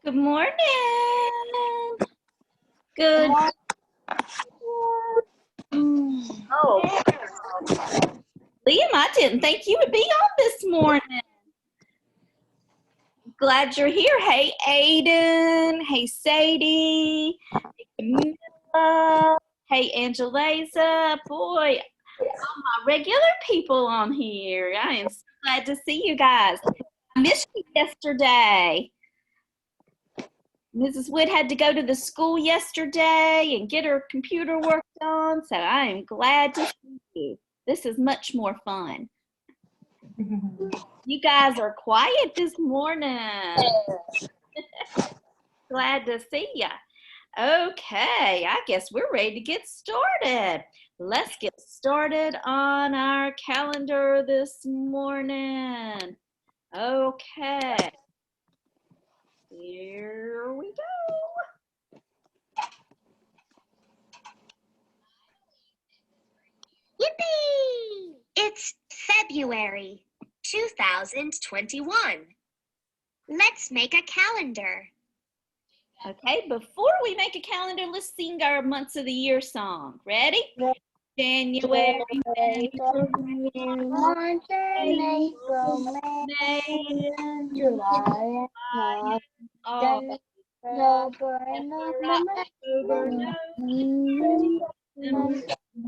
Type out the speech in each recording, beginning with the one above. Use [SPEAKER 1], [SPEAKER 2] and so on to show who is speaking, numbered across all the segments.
[SPEAKER 1] Good morning. Good. Oh, Liam, I didn't think you would be on this morning. Glad you're here. Hey, Aiden. Hey, Sadie. Hey, Camilla. Hey, Angeliza. Boy, all my regular people on here. I am so glad to see you guys. I missed you yesterday. Mrs. Wood had to go to the school yesterday and get her computer worked on, so I am glad to see you. This is much more fun. You guys are quiet this morning. Glad to see ya. Okay, I guess we're ready to get started. Let's get started on our calendar this morning. Okay. Here we go.
[SPEAKER 2] Yippee! It's February 2021. Let's make a calendar.
[SPEAKER 1] Okay, before we make a calendar, let's sing our months of the year song. Ready? January, April,
[SPEAKER 3] March, April, May, July,
[SPEAKER 1] August,
[SPEAKER 3] October,
[SPEAKER 1] November.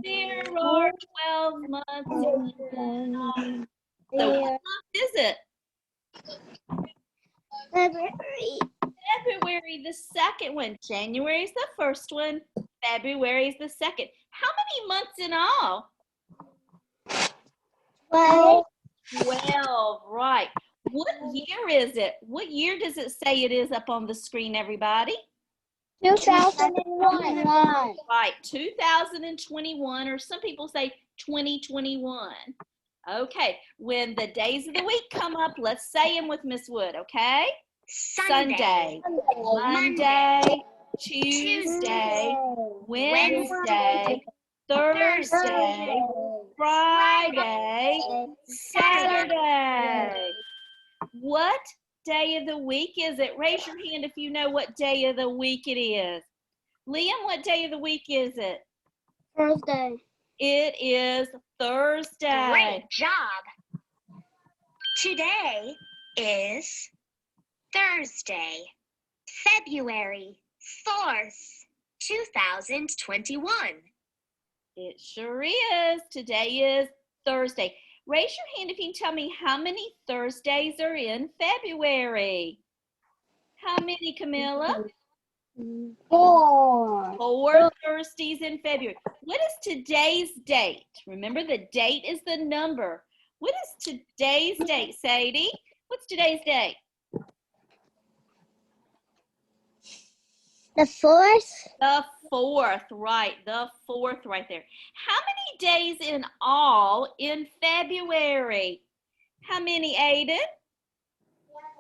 [SPEAKER 1] There are 12 months. So what month is it? February, the second one. January is the first one. February is the second. How many months in all? 12, right. What year is it? What year does it say it is up on the screen, everybody?
[SPEAKER 3] 2001.
[SPEAKER 1] Right, 2021, or some people say 2021. Okay, when the days of the week come up, let's say them with Miss Wood, okay? Sunday, Monday, Tuesday, Wednesday, Thursday, Friday, Saturday. What day of the week is it? Raise your hand if you know what day of the week it is. Liam, what day of the week is it?
[SPEAKER 3] Thursday.
[SPEAKER 1] It is Thursday.
[SPEAKER 2] Great job. Today is Thursday, February 4th, 2021.
[SPEAKER 1] It sure is. Today is Thursday. Raise your hand if you can tell me how many Thursdays are in February. How many, Camilla?
[SPEAKER 3] 4.
[SPEAKER 1] 4 Thursdays in February. What is today's date? Remember, the date is the number. What is today's date, Sadie? What's today's date?
[SPEAKER 3] The 4th.
[SPEAKER 1] The 4th, right. The 4th right there. How many days in all in February? How many, Aiden?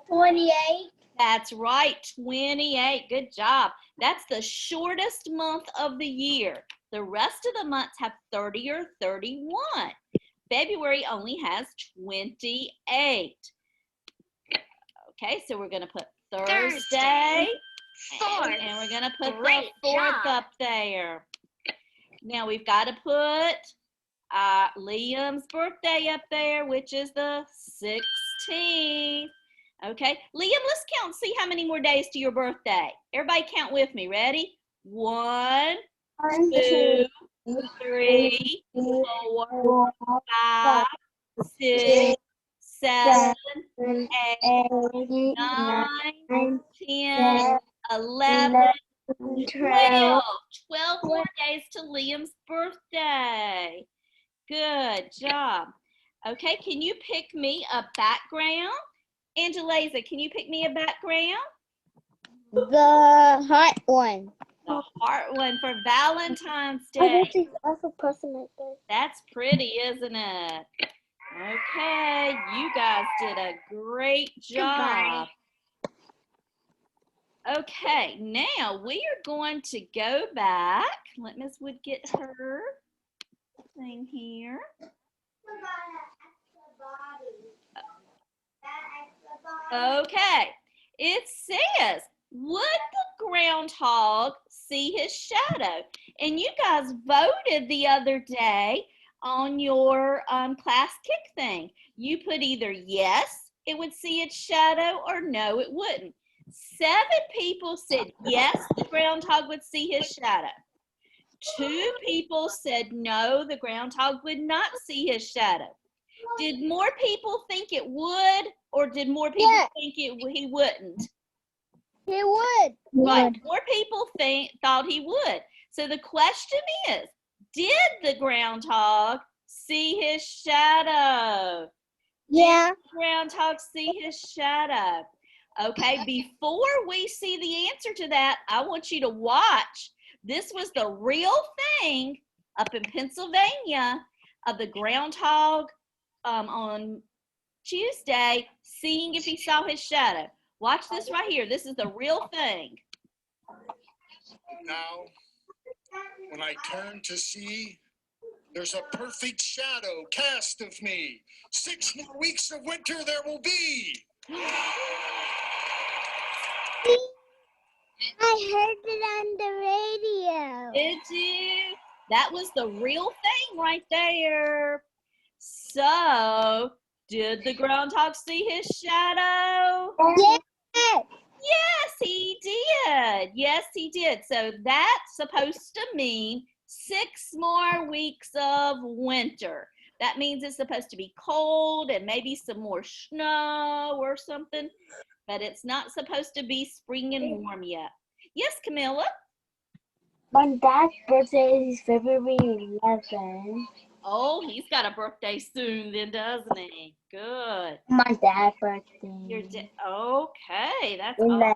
[SPEAKER 3] 28.
[SPEAKER 1] That's right, 28. Good job. That's the shortest month of the year. The rest of the months have 30 or 31. February only has 28. Okay, so we're going to put Thursday. And we're going to put the 4th up there. Now we've got to put Liam's birthday up there, which is the 16th. Okay, Liam, let's count and see how many more days to your birthday. Everybody count with me. Ready? 1, 2, 3, 4, 5, 6, 7, 8, 9, 10, 11, 12. 12 more days to Liam's birthday. Good job. Okay, can you pick me a background? Angeliza, can you pick me a background?
[SPEAKER 3] The heart one.
[SPEAKER 1] The heart one for Valentine's Day.
[SPEAKER 3] That's a person right there.
[SPEAKER 1] That's pretty, isn't it? Okay, you guys did a great job. Okay, now we are going to go back. Let Ms. Wood get her thing here. Okay. It says, would the groundhog see his shadow? And you guys voted the other day on your class kick thing. You put either yes, it would see its shadow, or no, it wouldn't. 7 people said yes, the groundhog would see his shadow. 2 people said no, the groundhog would not see his shadow. Did more people think it would, or did more people think he wouldn't?
[SPEAKER 3] He would.
[SPEAKER 1] Right, more people thought he would. So the question is, did the groundhog see his shadow?
[SPEAKER 3] Yeah.
[SPEAKER 1] Did the groundhog see his shadow? Okay, before we see the answer to that, I want you to watch. This was the real thing up in Pennsylvania of the groundhog on Tuesday, seeing if he saw his shadow. Watch this right here. This is the real thing.
[SPEAKER 4] Now, when I turn to see, there's a perfect shadow cast of me. 6 more weeks of winter there will be.
[SPEAKER 3] I heard it on the radio.
[SPEAKER 1] Did you? That was the real thing right there. So, did the groundhog see his shadow?
[SPEAKER 3] Yes.
[SPEAKER 1] Yes, he did. Yes, he did. So that's supposed to mean 6 more weeks of winter. That means it's supposed to be cold and maybe some more snow or something, but it's not supposed to be spring and warm yet. Yes, Camilla?
[SPEAKER 3] My dad's birthday is February 11th.
[SPEAKER 1] Oh, he's got a birthday soon then, doesn't he? Good.
[SPEAKER 3] My dad's birthday.
[SPEAKER 1] Okay, that's
[SPEAKER 3] Ele-
[SPEAKER 1] awesome.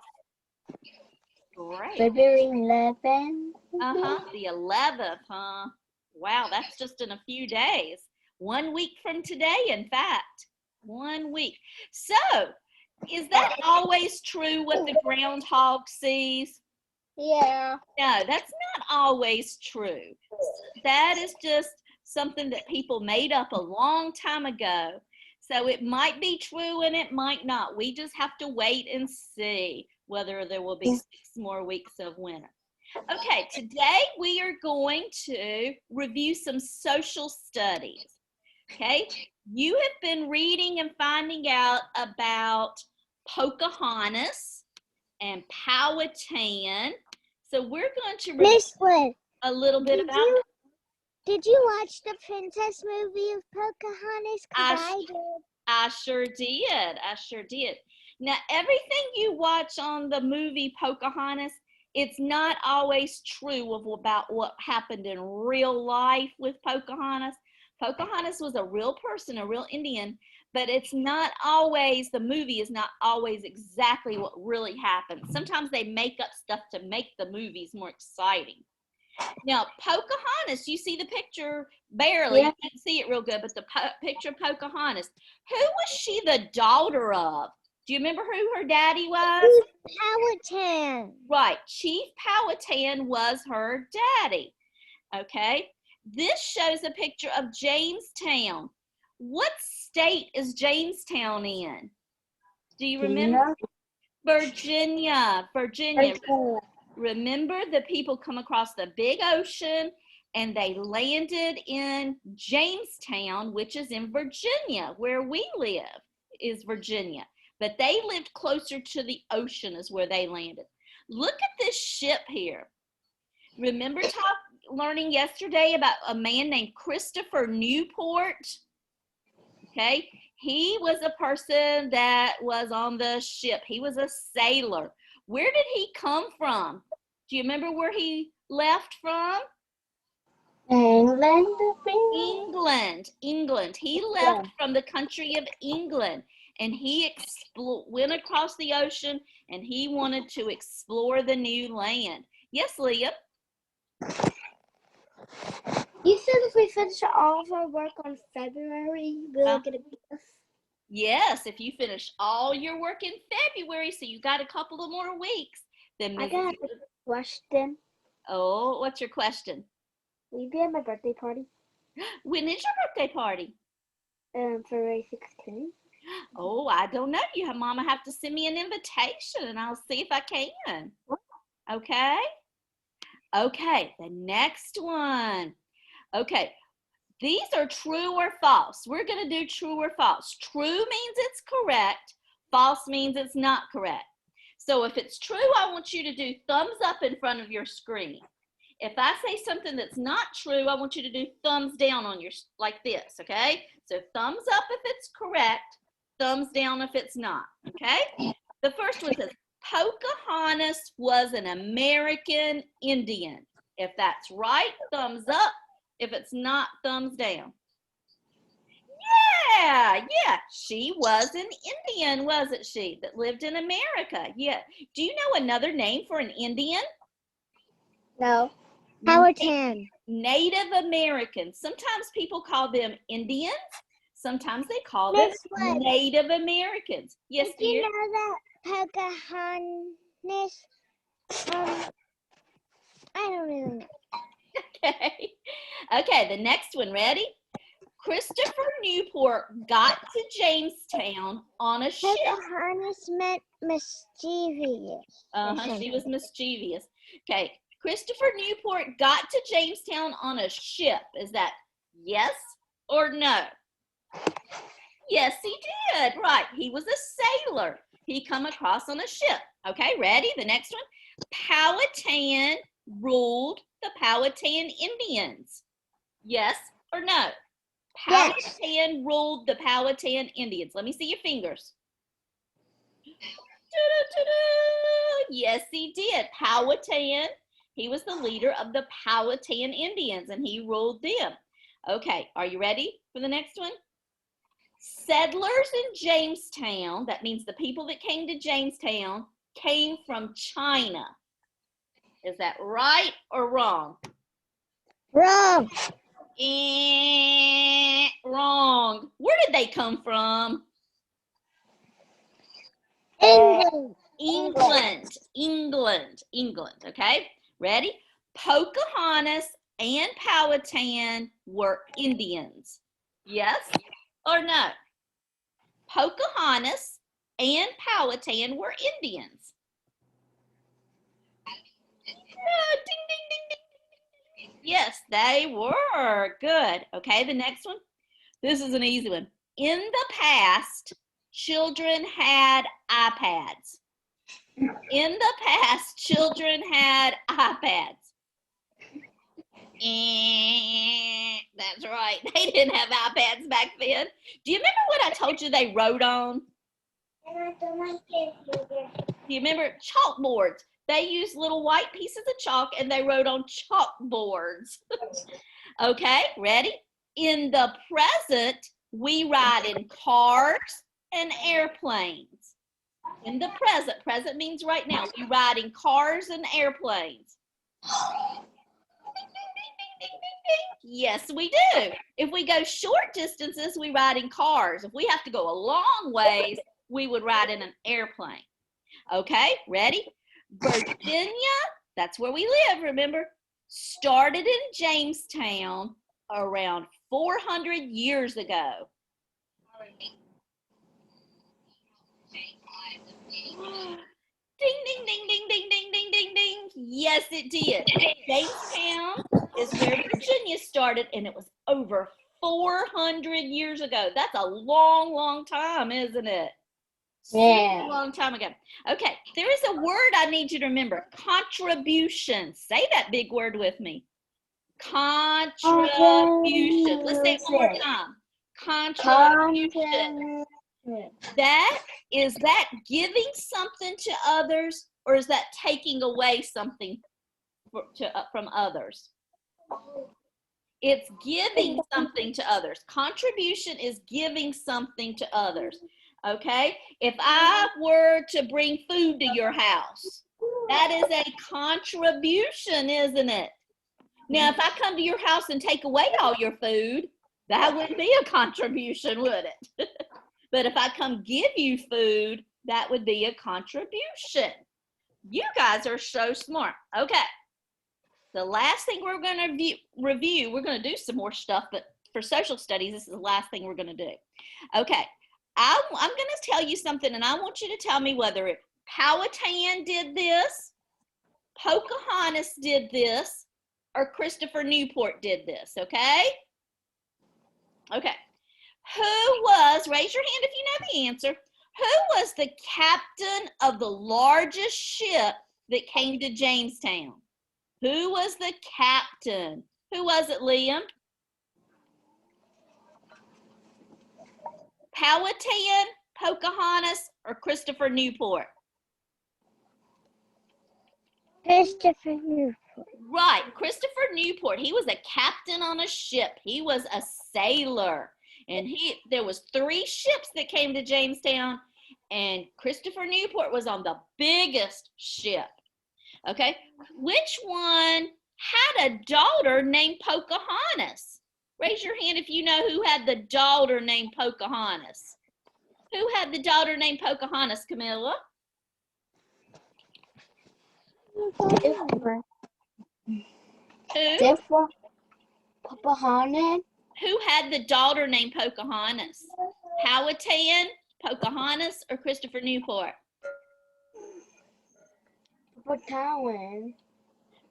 [SPEAKER 1] Great.
[SPEAKER 3] February 11th.
[SPEAKER 1] The 11th, huh? Wow, that's just in a few days. 1 week from today, in fact. 1 week. So, is that always true what the groundhog sees?
[SPEAKER 3] Yeah.
[SPEAKER 1] No, that's not always true. That is just something that people made up a long time ago. So it might be true and it might not. We just have to wait and see whether there will be 6 more weeks of winter. Okay, today we are going to review some social studies. Okay, you have been reading and finding out about Pocahontas and Powhatan. So we're going to review
[SPEAKER 3] Miss Lynn,
[SPEAKER 1] a little bit about that.
[SPEAKER 3] did you watch the princess movie of Pocahontas? 'Cause I did.
[SPEAKER 1] I sure did. I sure did. Now, everything you watch on the movie Pocahontas, it's not always true about what happened in real life with Pocahontas. Pocahontas was a real person, a real Indian, but it's not always, the movie is not always exactly what really happened. Sometimes they make up stuff to make the movies more exciting. Now, Pocahontas, you see the picture barely.
[SPEAKER 3] Yeah.
[SPEAKER 1] You can't see it real good, but the picture of Pocahontas. Who was she the daughter of? Do you remember who her daddy was?
[SPEAKER 3] Powhatan.
[SPEAKER 1] Right. Chief Powhatan was her daddy. Okay. This shows a picture of Jamestown. What state is Jamestown in? Do you remember? Virginia. Virginia. Remember, the people come across the big ocean and they landed in Jamestown, which is in Virginia, where we live is Virginia. But they lived closer to the ocean is where they landed. Look at this ship here. Remember learning yesterday about a man named Christopher Newport? Okay, he was a person that was on the ship. He was a sailor. Where did he come from? Do you remember where he left from?
[SPEAKER 3] England.
[SPEAKER 1] England. He left from the country of England, and he went across the ocean, and he wanted to explore the new land. Yes, Leah?
[SPEAKER 3] You said if we finish all of our work on February, we'll get a gift.
[SPEAKER 1] Yes, if you finish all your work in February, so you got a couple of more weeks, then
[SPEAKER 3] I got a question.
[SPEAKER 1] Oh, what's your question?
[SPEAKER 3] Will you be at my birthday party?
[SPEAKER 1] When is your birthday party?
[SPEAKER 3] February 16th.
[SPEAKER 1] Oh, I don't know. Mama have to send me an invitation and I'll see if I can. Okay? Okay, the next one. Okay, these are true or false. We're going to do true or false. True means it's correct. False means it's not correct. So if it's true, I want you to do thumbs up in front of your screen. If I say something that's not true, I want you to do thumbs down on your, like this, okay? So thumbs up if it's correct, thumbs down if it's not, okay? The first one says, Pocahontas was an American Indian. If that's right, thumbs up. If it's not, thumbs down. Yeah, she was an Indian, wasn't she, that lived in America? Yeah. Do you know another name for an Indian?
[SPEAKER 3] No. Powhatan.
[SPEAKER 1] Native Americans. Sometimes people call them Indians. Sometimes they call them Native Americans. Yes,
[SPEAKER 3] Did you
[SPEAKER 1] dear?
[SPEAKER 3] know that Pocahontas, I don't really know.
[SPEAKER 1] Okay. Okay, the next one, ready? Christopher Newport got to Jamestown on a ship.
[SPEAKER 3] Pocahontas meant mischievous.
[SPEAKER 1] She was mischievous. Okay, Christopher Newport got to Jamestown on a ship. Is that yes or no? Yes, he did. Right, he was a sailor. He come across on a ship. Okay, ready? The next one. Powhatan ruled the Powhatan Indians. Yes or no? Powhatan ruled the Powhatan Indians. Let me see your fingers. Yes, he did. Powhatan, he was the leader of the Powhatan Indians, and he ruled them. Okay, are you ready for the next one? Settlers in Jamestown, that means the people that came to Jamestown, came from China. Is that right or wrong?
[SPEAKER 3] Wrong.
[SPEAKER 1] Wrong. Where did they come from?
[SPEAKER 3] England.
[SPEAKER 1] England. Okay, ready? Pocahontas and Powhatan were Indians. Yes or no? Pocahontas and Powhatan were Indians. Ding, ding, ding, ding. Yes, they were. Good. Okay, the next one. This is an easy one. In the past, children had iPads. In the past, children had iPads. That's right. They didn't have iPads back then. Do you remember what I told you they wrote on? Do you remember chalkboards? They used little white pieces of chalk and they wrote on chalkboards. Okay, ready? In the present, we ride in cars and airplanes. In the present means right now, we ride in cars and airplanes. Yes, we do. If we go short distances, we ride in cars. If we have to go a long ways, we would ride in an airplane. Okay, ready? Virginia, that's where we live, remember, started in Jamestown around 400 years ago. Ding, ding, ding, ding, ding, ding, ding, ding, ding. Yes, it did. Jamestown is where Virginia started, and it was over 400 years ago. That's a long, long time, isn't it?
[SPEAKER 3] Yeah.
[SPEAKER 1] A long time ago. Okay, there is a word I need you to remember. Contribution. Say that big word with me. Contribution. Let's say it one more time. Contribution. Is that giving something to others, or is that taking away something from others? It's giving something to others. Contribution is giving something to others. Okay? If I were to bring food to your house, that is a contribution, isn't it? Now, if I come to your house and take away all your food, that wouldn't be a contribution, would it? But if I come give you food, that would be a contribution. You guys are so smart. Okay. The last thing we're going to review, we're going to do some more stuff, but for social studies, this is the last thing we're going to do. Okay. I'm going to tell you something, and I want you to tell me whether Powhatan did this, Pocahontas did this, or Christopher Newport did this, okay? Okay. Who was, raise your hand if you know the answer, who was the captain of the largest ship that came to Jamestown? Who was the captain? Who was it, Liam? Powhatan, Pocahontas, or Christopher Newport?
[SPEAKER 3] Christopher Newport.
[SPEAKER 1] Right, Christopher Newport. He was a captain on a ship. He was a sailor. And there was 3 ships that came to Jamestown, and Christopher Newport was on the biggest ship. Okay, which one had a daughter named Pocahontas? Raise your hand if you know who had the daughter named Pocahontas. Who had the daughter named Pocahontas, Camilla? Who?
[SPEAKER 3] Pocahontas.
[SPEAKER 1] Who had the daughter named Pocahontas? Powhatan, Pocahontas, or Christopher Newport?
[SPEAKER 3] Powhatan.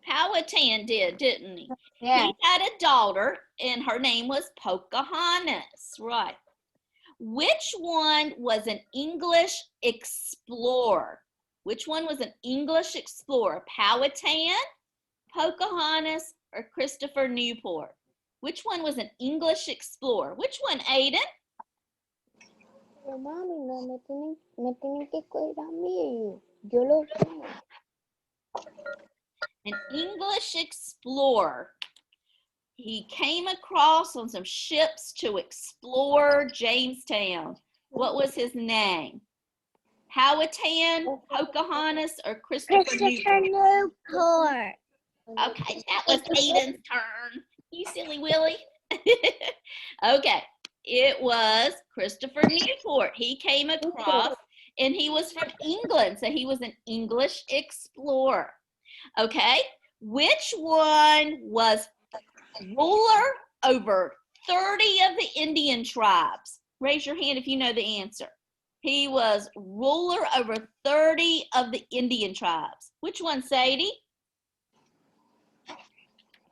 [SPEAKER 1] Powhatan did, didn't he?
[SPEAKER 3] Yeah.
[SPEAKER 1] He had a daughter, and her name was Pocahontas. Right. Which one was an English explorer? Which one was an English explorer? Powhatan, Pocahontas, or Christopher Newport? Which one was an English explorer? Which one, Aiden?
[SPEAKER 3] Pero mami, no me tienen que cuidar a mí. Yo lo sé.
[SPEAKER 1] An English explorer. He came across on some ships to explore Jamestown. What was his name? Powhatan, Pocahontas, or Christopher Newport? Okay, that was Aiden's turn. You silly Willie. Okay, it was Christopher Newport. He came across, and he was from England, so he was an English explorer. Okay, which one was ruler over 30 of the Indian tribes? Raise your hand if you know the answer. He was ruler over 30 of the Indian tribes. Which one, Sadie?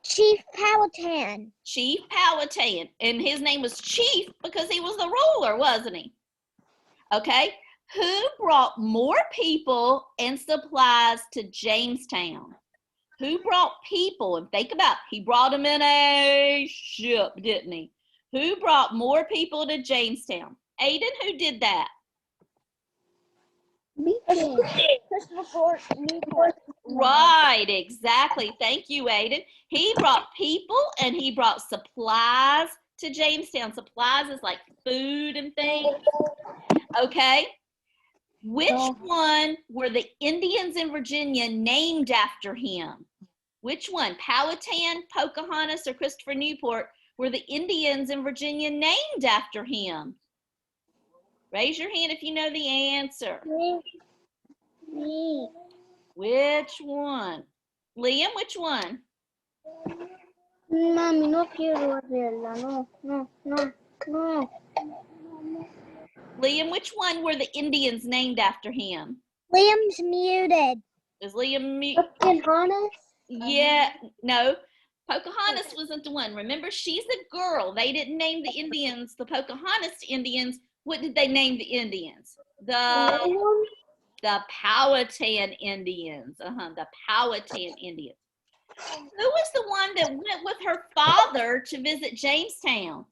[SPEAKER 3] Chief Powhatan.
[SPEAKER 1] Chief Powhatan. And his name was Chief because he was the ruler, wasn't he? Okay. Who brought more people and supplies to Jamestown? Who brought people? And think about it, he brought them in a ship, didn't he? Who brought more people to Jamestown? Aiden, who did that? Right, exactly. Thank you, Aiden. He brought people and he brought supplies to Jamestown. Supplies is like food and things. Okay. Which one were the Indians in Virginia named after him? Which one? Powhatan, Pocahontas, or Christopher Newport were the Indians in Virginia named after him? Raise your hand if you know the answer.
[SPEAKER 3] Me.
[SPEAKER 1] Which one? Liam, which one?
[SPEAKER 3] Mami, no quiero hacerla. No.
[SPEAKER 1] Liam, which one were the Indians named after him?
[SPEAKER 3] Liam's muted.
[SPEAKER 1] Is Liam mute?
[SPEAKER 3] Pocahontas?
[SPEAKER 1] Yeah, no. Pocahontas wasn't the one. Remember, she's a girl. They didn't name the Indians, the Pocahontas Indians. What did they name the Indians? The Powhatan Indians. The Powhatan Indians. Who was the one that went with her father to visit Jamestown?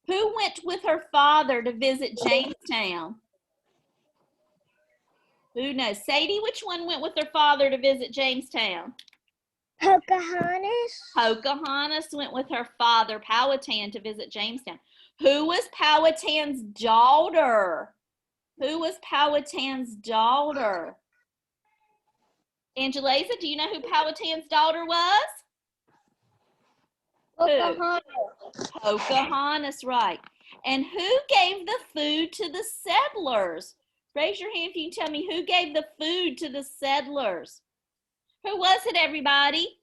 [SPEAKER 1] Who went with her father to visit Jamestown? Who knows? Sadie, which one went with her father to visit Jamestown?
[SPEAKER 3] Pocahontas?
[SPEAKER 1] Pocahontas went with her father, Powhatan, to visit Jamestown. Who was Powhatan's daughter? Who was Powhatan's daughter? Angeliza, do you know who Powhatan's daughter was?
[SPEAKER 3] Pocahontas.
[SPEAKER 1] Pocahontas, right. And who gave the food to the settlers? Raise your hand if you can tell me who gave the food to the settlers. Who was it, everybody?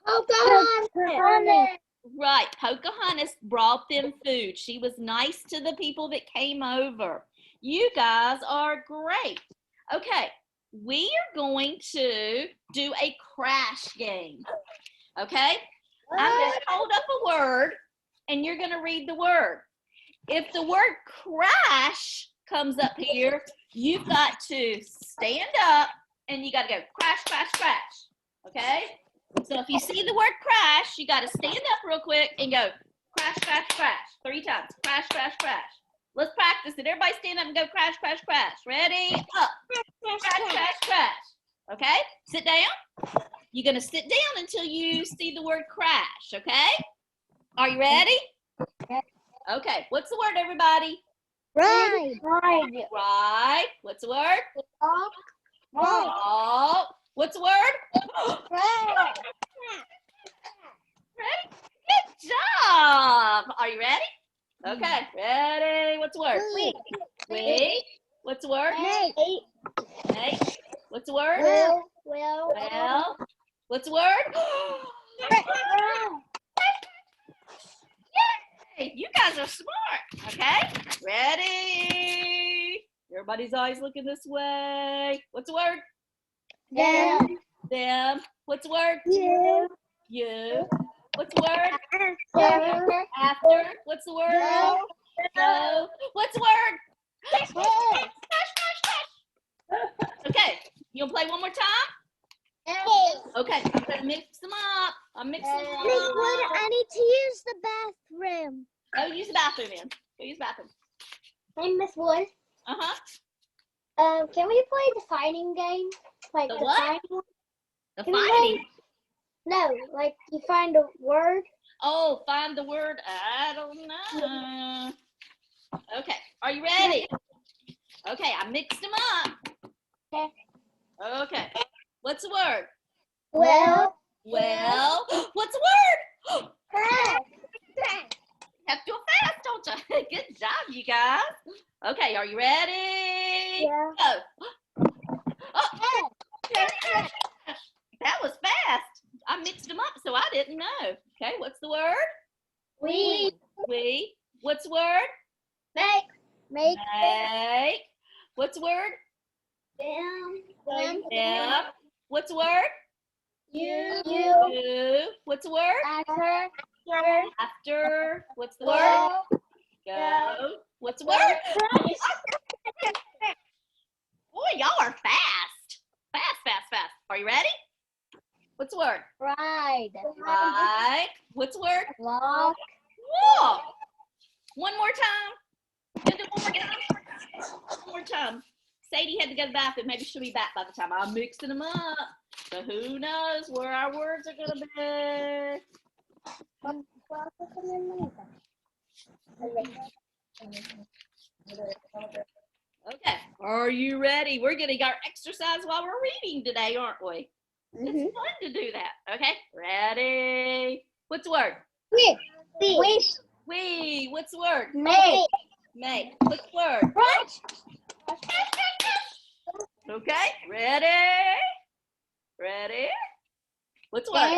[SPEAKER 3] Pocahontas.
[SPEAKER 1] Right, Pocahontas brought them food. She was nice to the people that came over. You guys are great. Okay, we are going to do a crash game. Okay? I'm going to hold up a word and you're going to read the word. If the word crash comes up here, you've got to stand up and you got to go crash, crash, crash. Okay? So if you see the word crash, you got to stand up real quick and go crash, crash, crash 3 times. Crash, crash, crash. Let's practice it. Everybody stand up and go crash, crash, crash. Ready? Up. Crash, crash, crash. Okay? Sit down. You're going to sit down until you see the word crash. Okay? Are you ready? Okay. What's the word, everybody?
[SPEAKER 3] Ride.
[SPEAKER 1] Right. What's the word?
[SPEAKER 3] Walk.
[SPEAKER 1] Oh. What's the word?
[SPEAKER 3] Ride.
[SPEAKER 1] Ready? Good job. Are you ready? Okay. Ready? What's the word? Wait. What's the word? Make. What's the word? Well. What's the word? Yay! You guys are smart. Okay. Ready? Everybody's eyes looking this way. What's the word? Them. What's the word? You. What's the word? After. What's the word? Go. What's the word? Okay. You'll play one more time? Okay. I'm gonna mix them up. I'm mixing them up.
[SPEAKER 3] I need to use the bathroom.
[SPEAKER 1] Go use the bathroom then. Go use the bathroom.
[SPEAKER 3] Hey, Miss Wood.
[SPEAKER 1] Uh-huh.
[SPEAKER 3] Can we play the fighting game? Like
[SPEAKER 1] The
[SPEAKER 3] the
[SPEAKER 1] what?
[SPEAKER 3] fighting?
[SPEAKER 1] The
[SPEAKER 3] Can we
[SPEAKER 1] fighting.
[SPEAKER 3] No, like you find a word.
[SPEAKER 1] Oh, find the word. I don't know. Okay. Are you ready? Okay. I mixed them up.
[SPEAKER 3] Okay.
[SPEAKER 1] Okay. What's the word?
[SPEAKER 3] Well,
[SPEAKER 1] Well, what's the word?
[SPEAKER 3] crash.
[SPEAKER 1] You have to go fast, don't you? Good job, you guys. Okay, are you ready?
[SPEAKER 3] Yeah.
[SPEAKER 1] Go. Oh, that was fast. I mixed them up, so I didn't know. Okay, what's the word?
[SPEAKER 3] We
[SPEAKER 1] We. What's the word?
[SPEAKER 3] make
[SPEAKER 1] Make. What's the word?
[SPEAKER 3] them
[SPEAKER 1] Yeah. What's the word?
[SPEAKER 3] you
[SPEAKER 1] Do. What's the word?
[SPEAKER 3] after
[SPEAKER 1] After. What's the word? Go. What's the word? Boy, y'all are fast. Fast. Are you ready? What's the word?
[SPEAKER 3] ride
[SPEAKER 1] Right. What's the word?
[SPEAKER 3] walk
[SPEAKER 1] Walk. One more time. Gonna do one more time. One more time. Sadie had to go to the bathroom. Maybe she'll be back by the time I'm mixing them up. So who knows where our words are gonna be? Okay. Are you ready? We're getting our exercise while we're reading today, aren't we? It's fun to do that. Okay. Ready? What's the word?
[SPEAKER 3] we
[SPEAKER 1] We. What's the word?
[SPEAKER 3] make
[SPEAKER 1] Make. What's the word? Okay. Ready? What's the word?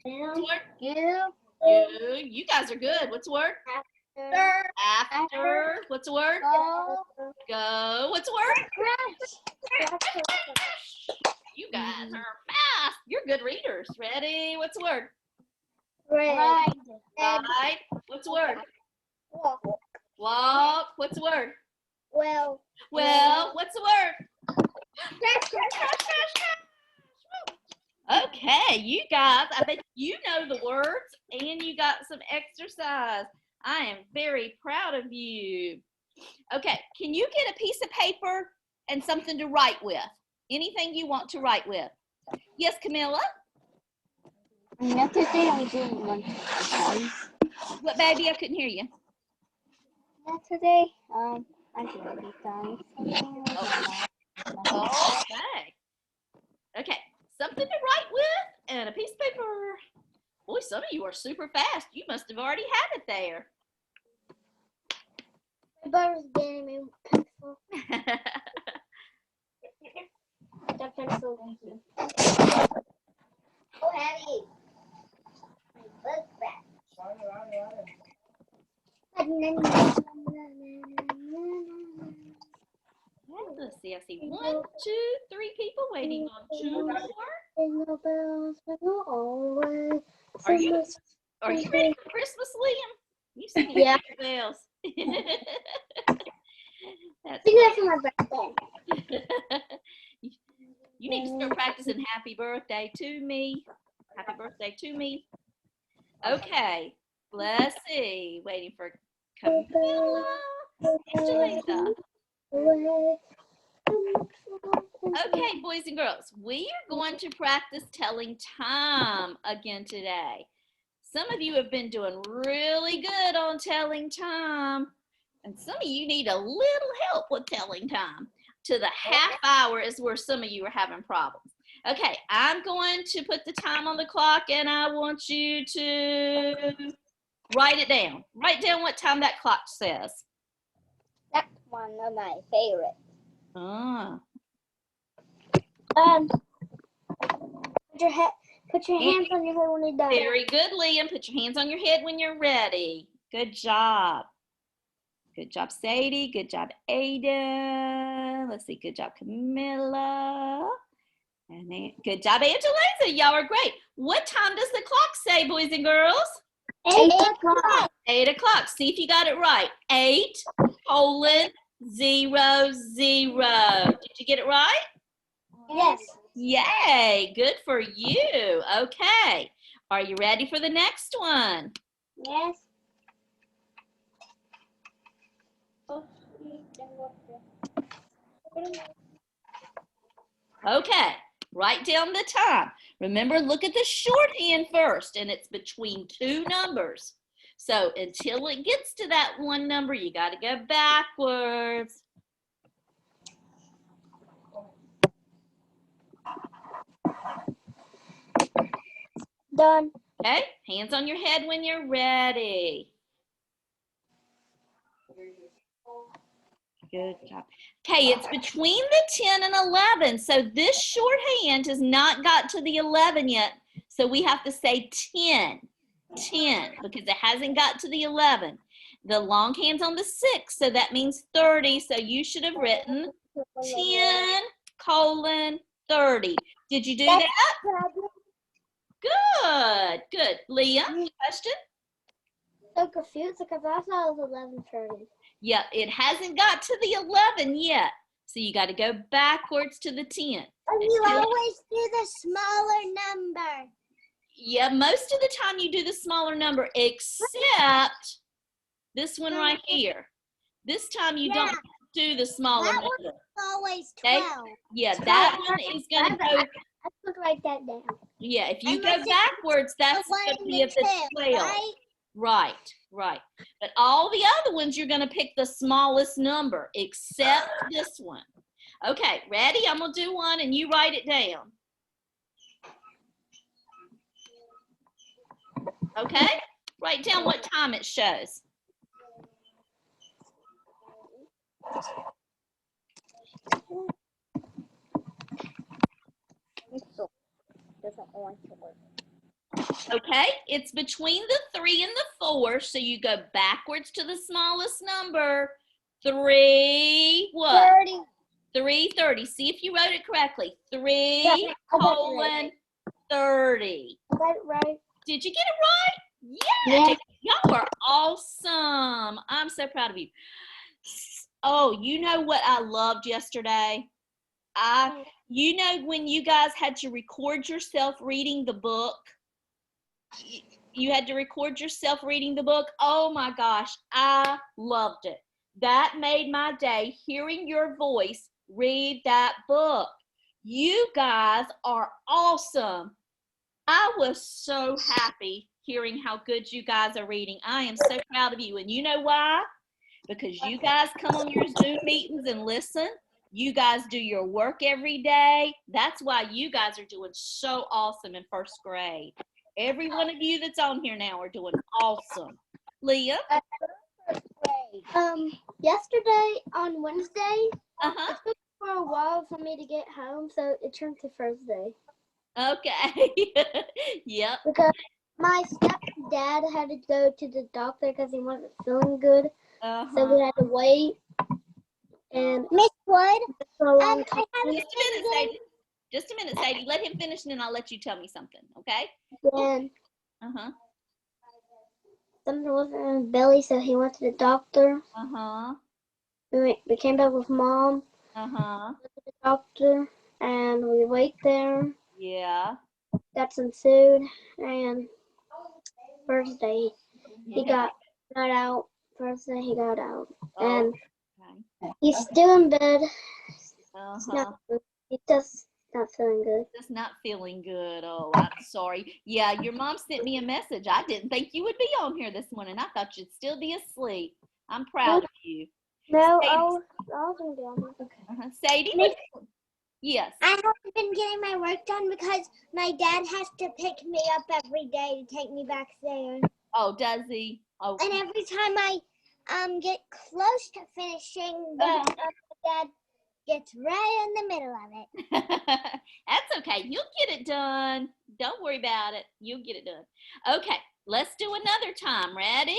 [SPEAKER 1] What's the word? You guys are good. What's the word? After. What's the word? Go. What's the word? You guys are fast. You're good readers. Ready? What's the word?
[SPEAKER 3] ride
[SPEAKER 1] Ride. What's the word? Walk. What's the word?
[SPEAKER 3] well
[SPEAKER 1] Well, what's the word? Okay, you guys, I bet you know the words and you got some exercise. I am very proud of you. Okay, can you get a piece of paper and something to write with? Anything you want to write with? Yes, Camilla?
[SPEAKER 3] Not today, I didn't want to.
[SPEAKER 1] What, baby? I couldn't hear you.
[SPEAKER 3] Not today. I did it times.
[SPEAKER 1] Okay. Okay, something to write with and a piece of paper. Boy, some of you are super fast. You must have already had it there.
[SPEAKER 3] My brother's getting me pencil. The pencil. Thank you. Oh, heavy. What's that?
[SPEAKER 1] Let's see. I see 1, 2, 3 people waiting on 2 more.
[SPEAKER 3] Jingle bells, jingle all the way.
[SPEAKER 1] Are you
[SPEAKER 3] Christmas
[SPEAKER 1] ready for Christmas, Liam? You singing
[SPEAKER 3] Yeah.
[SPEAKER 1] bells. That's
[SPEAKER 3] Sing that for my birthday.
[SPEAKER 1] You need to start practicing happy birthday to me. Happy birthday to me. Okay, let's see. Waiting for Camilla. Angelina. Okay, boys and girls, we are going to practice telling time again today. Some of you have been doing really good on telling time, and some of you need a little help with telling time. To the half hour is where some of you are having problems. Okay, I'm going to put the time on the clock, and I want you to write it down. Write down what time that clock says.
[SPEAKER 3] That's one of my favorites.
[SPEAKER 1] Ah.
[SPEAKER 3] Put your hands on your head when you're done.
[SPEAKER 1] Very good, Liam. Put your hands on your head when you're ready. Good job. Good job, Sadie. Good job, Aiden. Let's see. Good job, Camilla. And then, good job, Angelina. Y'all are great. What time does the clock say, boys and girls?
[SPEAKER 3] 8 o'clock.
[SPEAKER 1] 8 o'clock. See if you got it right. 8:00. Did you get it right?
[SPEAKER 3] Yes.
[SPEAKER 1] Yay. Good for you. Okay. Are you ready for the next one?
[SPEAKER 3] Yes.
[SPEAKER 1] Okay. Write down the time. Remember, look at the shorthand first, and it's between 2 numbers. So until it gets to that 1 number, you got to go backwards.
[SPEAKER 3] Done.
[SPEAKER 1] Okay, hands on your head when you're ready. Good job. Okay, it's between the 10 and 11. So this shorthand has not got to the 11 yet. So we have to say 10. 10, because it hasn't got to the 11. The long hand's on the 6, so that means 30. So you should have written 10:30. Did you do that? Good, good. Liam, question?
[SPEAKER 3] So confused because I thought it was 11:30.
[SPEAKER 1] Yeah, it hasn't got to the 11 yet. So you got to go backwards to the 10.
[SPEAKER 3] And you always do the smaller number.
[SPEAKER 1] Yeah, most of the time you do the smaller number, except this one right here. This time you don't do the smaller number.
[SPEAKER 3] Always
[SPEAKER 1] 12. Okay? Yeah, that one is going to go.
[SPEAKER 3] I could write that down.
[SPEAKER 1] Yeah, if you go backwards, that's going to be at the 12. Right, right. But all the other ones, you're going to pick the smallest number, except this one. Okay, ready? I'm going to do one, and you write it down. Okay? Write down what time it shows. Okay, it's between the 3 and the 4, so you go backwards to the smallest number. 3 what?
[SPEAKER 3] 30.
[SPEAKER 1] 3:30. See if you wrote it correctly. 3:30.
[SPEAKER 3] I got it right.
[SPEAKER 1] Did you get it right? Yeah. Y'all are awesome. I'm so proud of you. Oh, you know what I loved yesterday? You know when you guys had to record yourself reading the book? You had to record yourself reading the book? Oh my gosh, I loved it. That made my day, hearing your voice read that book. You guys are awesome. I was so happy hearing how good you guys are reading. I am so proud of you. And you know why? Because you guys come on your Zoom meetings and listen. You guys do your work every day. That's why you guys are doing so awesome in 1st grade. Every one of you that's on here now are doing awesome. Leah?
[SPEAKER 3] Yesterday on Wednesday,
[SPEAKER 1] Uh-huh.
[SPEAKER 3] it took for a while for me to get home, so it turned to Thursday.
[SPEAKER 1] Okay. Yep.
[SPEAKER 3] Because my stepdad had to go to the doctor because he wasn't feeling good,
[SPEAKER 1] Uh-huh.
[SPEAKER 3] so we had to wait. And
[SPEAKER 5] Miss Wood,
[SPEAKER 3] for a long
[SPEAKER 5] I
[SPEAKER 3] time.
[SPEAKER 5] haven't
[SPEAKER 1] Just a minute,
[SPEAKER 5] been
[SPEAKER 1] Sadie. Just a minute, Sadie. Let him finish and then I'll let you tell me something, okay?
[SPEAKER 3] Then
[SPEAKER 1] Uh-huh.
[SPEAKER 3] something wasn't in his belly, so he went to the doctor.
[SPEAKER 1] Uh-huh.
[SPEAKER 3] We came back with Mom,
[SPEAKER 1] Uh-huh.
[SPEAKER 3] the doctor, and we wait there.
[SPEAKER 1] Yeah.
[SPEAKER 3] Got some food, and Thursday he
[SPEAKER 1] Yeah.
[SPEAKER 3] got out. Thursday he got out,
[SPEAKER 1] Oh,
[SPEAKER 3] and
[SPEAKER 1] okay.
[SPEAKER 3] he's still in bed.
[SPEAKER 1] Uh-huh.
[SPEAKER 3] He's just not feeling good.
[SPEAKER 1] Just not feeling good. Oh, I'm sorry. Yeah, your mom sent me a message. I didn't think you would be on here this morning. I thought you'd still be asleep. I'm proud of you.
[SPEAKER 3] No,
[SPEAKER 1] Sadie.
[SPEAKER 3] I was gonna be on. Okay.
[SPEAKER 1] Sadie,
[SPEAKER 5] Miss-
[SPEAKER 1] yes.
[SPEAKER 5] I haven't been getting my work done because my dad has to pick me up every day to take me back there.
[SPEAKER 1] Oh, does he? Oh,
[SPEAKER 5] And every time I get close to finishing, my dad gets right in the middle of it.
[SPEAKER 1] that's okay. You'll get it done. Don't worry about it. You'll get it done. Okay, let's do another time. Ready?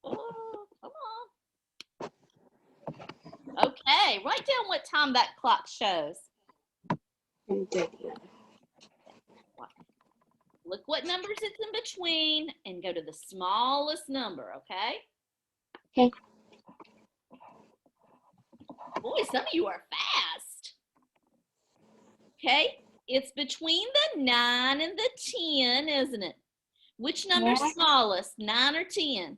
[SPEAKER 1] Oh, come on. Okay, write down what time that clock shows. Look what numbers it's in between and go to the smallest number, okay?
[SPEAKER 3] Okay.
[SPEAKER 1] Boy, some of you are fast. Okay, it's between the 9 and the 10, isn't it? Which number's smallest, 9 or 10?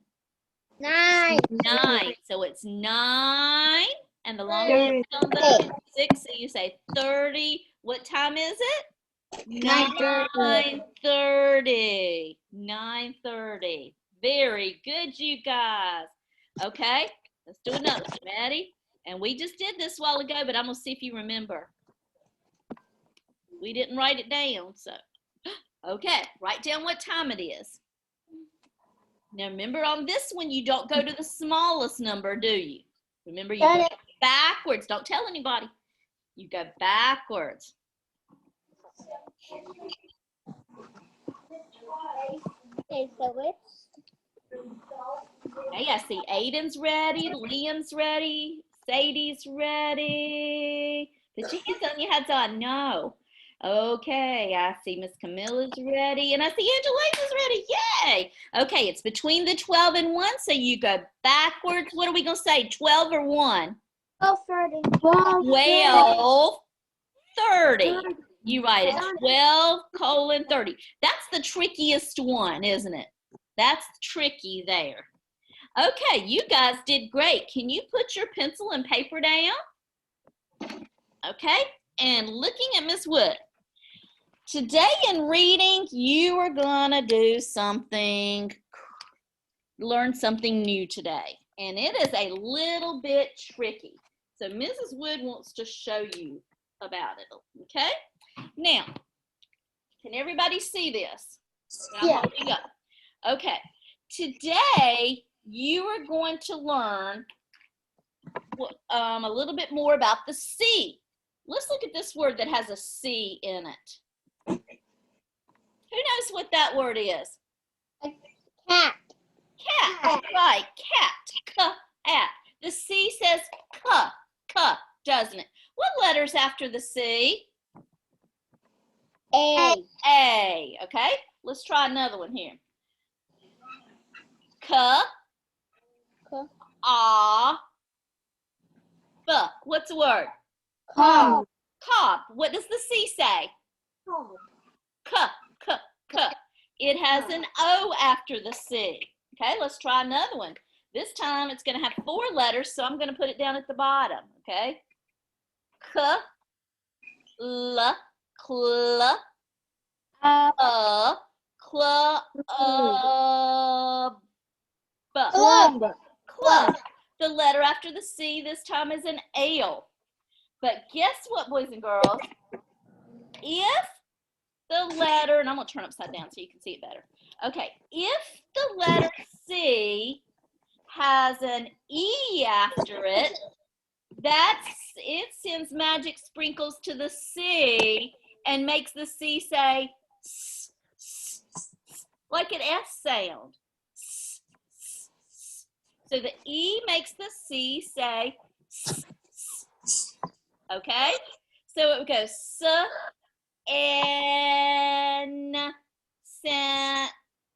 [SPEAKER 5] 9.
[SPEAKER 1] 9. So it's 9, and the longer you put on the 6, so you say 30. What time is it? 9:30. 9:30. Very good, you guys. Okay, let's do another one. Ready? And we just did this a while ago, but I'm going to see if you remember. We didn't write it down, so. Okay, write down what time it is. Now, remember on this one, you don't go to the smallest number, do you? Remember, you go backwards. Don't tell anybody. You go backwards.
[SPEAKER 5] Okay, so it's
[SPEAKER 1] Okay, I see Aiden's ready, Liam's ready, Sadie's ready. Put your hands on your heads on. No. Okay, I see Miss Camilla's ready, and I see Angeline's ready. Yay! Okay, it's between the 12 and 1, so you go backwards. What are we going to say, 12 or 1?
[SPEAKER 5] 12:30.
[SPEAKER 1] 12:30. You write it 12:30. That's the trickiest one, isn't it? That's tricky there. Okay, you guys did great. Can you put your pencil and paper down? Okay, and looking at Miss Wood. Today in reading, you are gonna do something, learn something new today. And it is a little bit tricky. So Mrs. Wood wants to show you about it, okay? Now, can everybody see this? I'm
[SPEAKER 5] Yeah.
[SPEAKER 1] holding up. Okay, today you are going to learn a little bit more about the C. Let's look at this word that has a C in it. Who knows what that word is?
[SPEAKER 5] Cat.
[SPEAKER 1] Cat, right, cat, cat. The C says k, doesn't it? What letter's after the C?
[SPEAKER 5] A.
[SPEAKER 1] A, okay? Let's try another one here. K, A, B. What's the word?
[SPEAKER 5] Cob.
[SPEAKER 1] Cob. What does the C say? K. It has an O after the C. Okay, let's try another one. This time it's going to have 4 letters, so I'm going to put it down at the bottom. Okay? K, L, cl,
[SPEAKER 5] Club.
[SPEAKER 1] Club. The letter after the C this time is an L. But guess what, boys and girls? If the letter, and I'm going to turn upside down so you can see it better. Okay, if the letter C has an E after it, it sends magic sprinkles to the C and makes the C say s, s, s, like an S sound. S, s, So the E makes the C say S, S, S. Okay? So it would go S, N, Scent.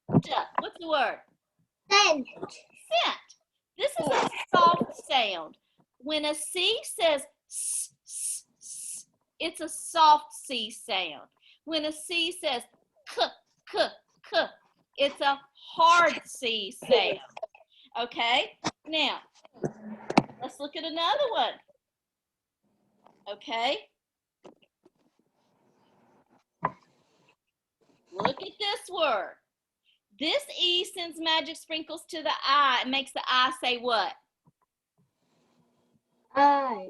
[SPEAKER 1] What's the word?
[SPEAKER 5] Scent.
[SPEAKER 1] Scent. This is a soft sound. When a C says S, S, S, it's a soft C sound. When a C says K, K, K, it's a hard C sound. Okay? Now, let's look at another one. Okay? Look at this word. This E sends magic sprinkles to the I and makes the I say what? I.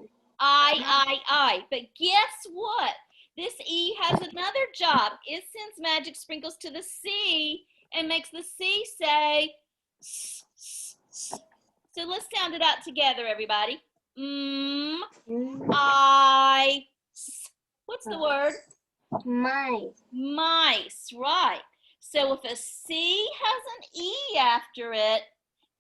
[SPEAKER 1] But guess what? This E has another job. It sends magic sprinkles to the C and makes the C say S, S, S. So let's sound it out together, everybody. I. S. What's the word?
[SPEAKER 3] Mice.
[SPEAKER 1] Mice, right. So if a C has an E after it,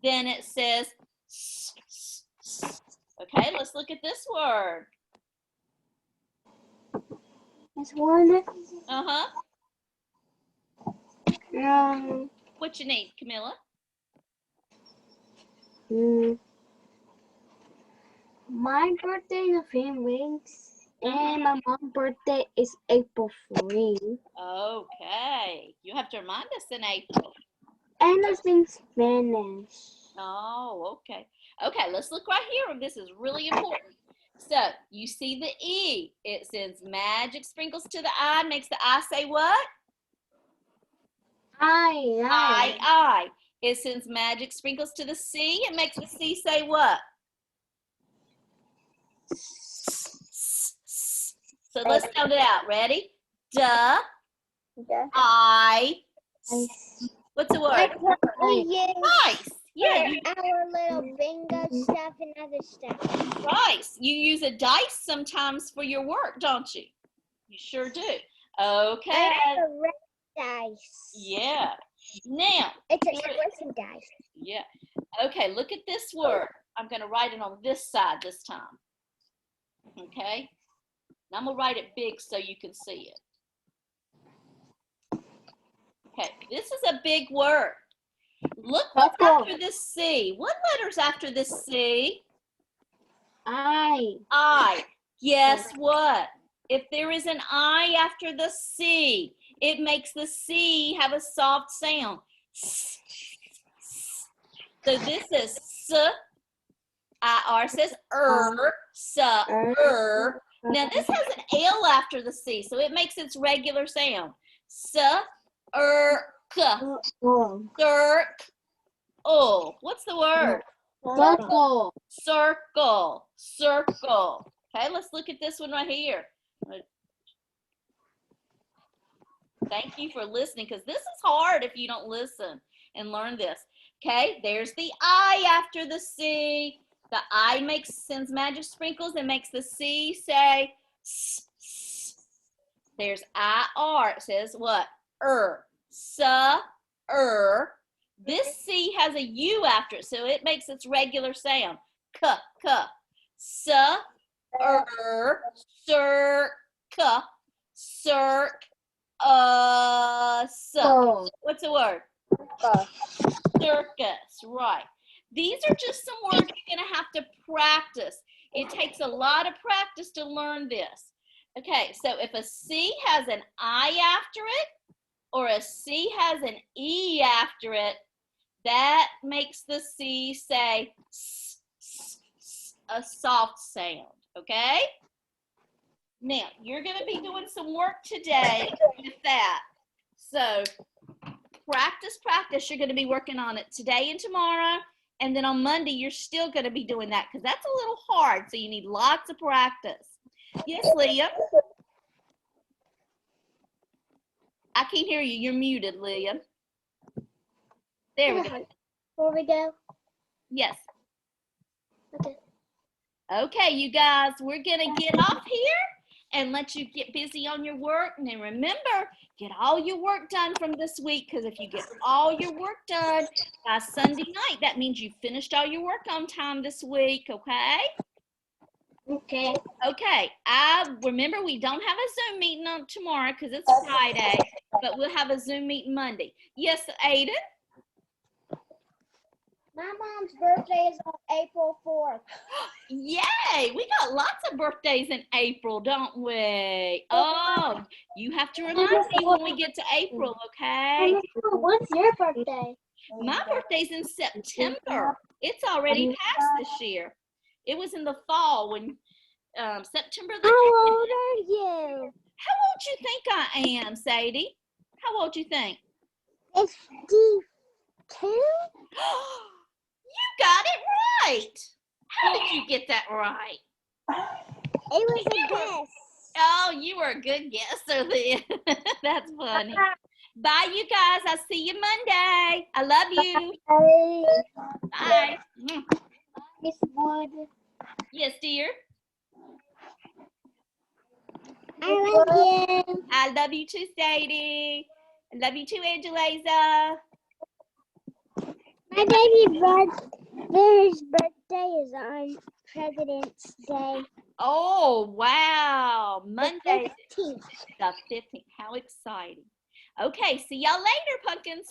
[SPEAKER 1] then it says S, S, S. Okay, let's look at this word.
[SPEAKER 3] This one.
[SPEAKER 1] Uh-huh. What you need, Camilla?
[SPEAKER 3] My birthday is in a few weeks, and my mom's birthday is April 3.
[SPEAKER 1] Okay. You have to remind us in April.
[SPEAKER 3] And I speak Spanish.
[SPEAKER 1] Oh, okay. Okay, let's look right here. This is really important. So, you see the E. It sends magic sprinkles to the I, makes the I say what? I. It sends magic sprinkles to the C. It makes the C say what? So let's sound it out. Ready? Duh. I. What's the word?
[SPEAKER 5] We use
[SPEAKER 1] Rice. Yeah.
[SPEAKER 5] our little bingo stuff and other stuff.
[SPEAKER 1] Rice. You use a dice sometimes for your work, don't you? You sure do. Okay.
[SPEAKER 5] I have a red dice.
[SPEAKER 1] Yeah. Now.
[SPEAKER 5] It's a squishy dice.
[SPEAKER 1] Yeah. Okay, look at this word. I'm going to write it on this side this time. Okay? Now I'm going to write it big so you can see it. Okay, this is a big word. Look what's after this C. What letter's after this C? I. Guess what? If there is an I after the C, it makes the C have a soft sound. So this is S. I-R says Now this has an L after the C, so it makes its regular sound. Circle. What's the word?
[SPEAKER 3] Circle.
[SPEAKER 1] Circle. Okay, let's look at this one right here. Thank you for listening, because this is hard if you don't listen and learn this. Okay, there's the I after the C. The I sends magic sprinkles and makes the C say S, S. There's I-R. It says what? This C has a U after it, so it makes its regular sound. Circ. What's the word? Circus, right. These are just some words you're going to have to practice. It takes a lot of practice to learn this. Okay, so if a C has an I after it, or a C has an E after it, that makes the C say S, S, S, a soft sound, okay? Now, you're going to be doing some work today with that. So, practice. You're going to be working on it today and tomorrow. And then on Monday, you're still going to be doing that because that's a little hard. So, you need lots of practice. Yes, Liam? I can't hear you. You're muted, Liam. There we go.
[SPEAKER 5] Before we go?
[SPEAKER 1] Yes.
[SPEAKER 5] Okay.
[SPEAKER 1] Okay, you guys, we're going to get off here. and let you get busy on your work. And then remember, get all your work done from this week, because if you get all your work done by Sunday night, that means you finished all your work on time this week, okay?
[SPEAKER 5] Okay.
[SPEAKER 1] Okay, remember we don't have a Zoom meeting on tomorrow because it's Friday, but we'll have a Zoom meeting Monday. Yes, Aiden?
[SPEAKER 5] My mom's birthday is on April 4th.
[SPEAKER 1] Yay! We got lots of birthdays in April, don't we? Oh, you have to remind me when we get to April, okay?
[SPEAKER 5] What's your birthday?
[SPEAKER 1] My birthday's in September. It's already passed this year. It was in the fall when September the 10th.
[SPEAKER 5] How old are you?
[SPEAKER 1] How old you think I am, Sadie? How old you think?
[SPEAKER 5] 52.
[SPEAKER 1] You got it right. How did you get that right?
[SPEAKER 5] It was a guess.
[SPEAKER 1] Oh, you were a good guesser then. That's funny. Bye, you guys. I'll see you Monday. I love you. Bye.
[SPEAKER 5] Miss Wood.
[SPEAKER 1] Yes, dear.
[SPEAKER 5] I love you.
[SPEAKER 1] I love you too, Sadie. I love you too, Angeliza.
[SPEAKER 5] My baby brother's birthday is on President's Day.
[SPEAKER 1] Oh, wow. Monday,
[SPEAKER 5] 15th.
[SPEAKER 1] the 15th. How exciting. Okay, see y'all later, pumpkins.